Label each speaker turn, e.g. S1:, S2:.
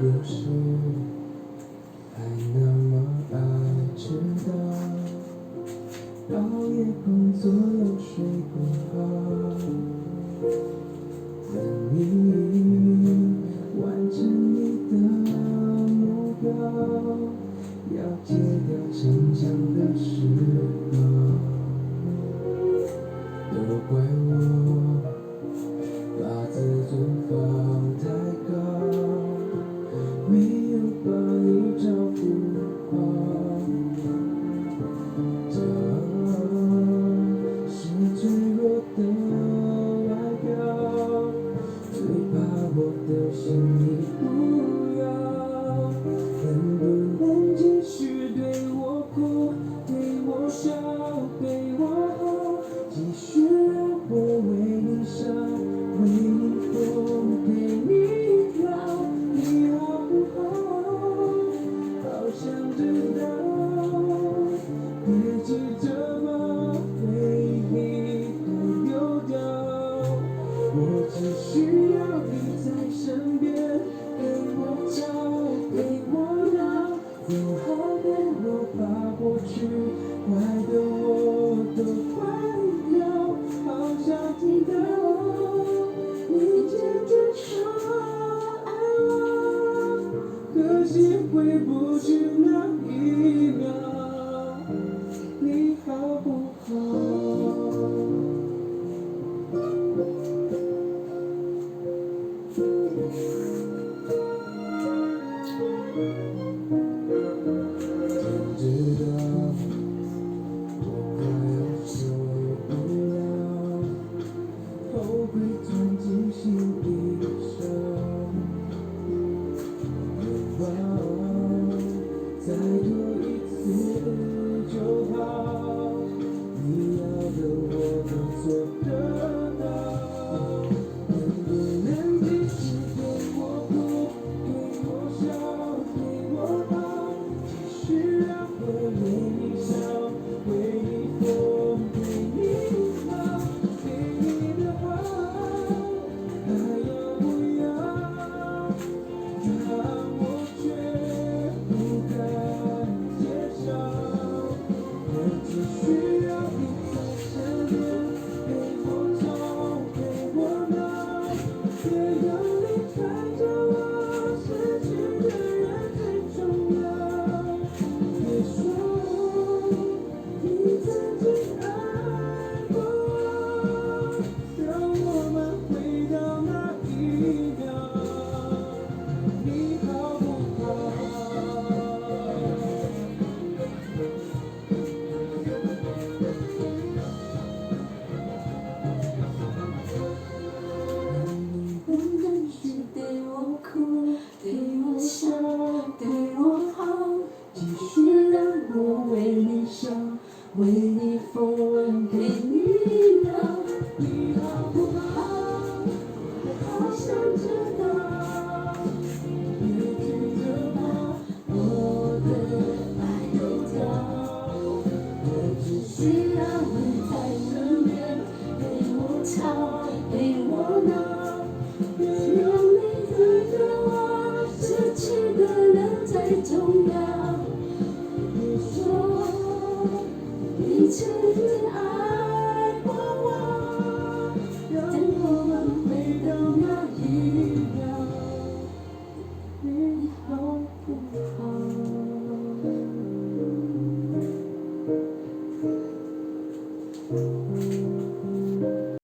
S1: 有时还那么爱迟到，熬夜工作又睡不好，等你完成你的目标，要戒掉逞强的时光，都怪我把自尊放太高，没有把你照顾好，这是脆弱的外表，最怕我的心你不要，能不能继续对我哭，对我笑，对我好，继续让我为你伤，为你疯，陪你老，你好不好？好想知道，别急着把回忆都丢掉，我只需要你在身边，给我吵，给我闹，最好给我把过去坏的我都关掉，好想听到你坚决说爱我，可惜回不去那一秒，你好不好？天知道我快要受不了，后悔钻进心里伤，渴望再多一次就好，你要的我都做得到，能不能继续对我哭，对我笑，对我好，继续让我为你笑，为你疯，陪你老，给你的好，还要不要？让我却不敢接受，我只需要你在身边，陪我吵，陪我闹，别让离开着我，失去的人最重要。别说你曾经爱过我，让我们回到那一秒，你好不好？
S2: 能继续对我哭，对我笑，对我好，继续让我为你伤，为你疯，陪你老，你好不好？我好想知道，别急着把我的爱丢掉，我只需要你在身边，陪我吵，陪我闹，别让离开的我，失去的人最重要。别说你曾经爱过我，让我们回到那一秒，你好不好？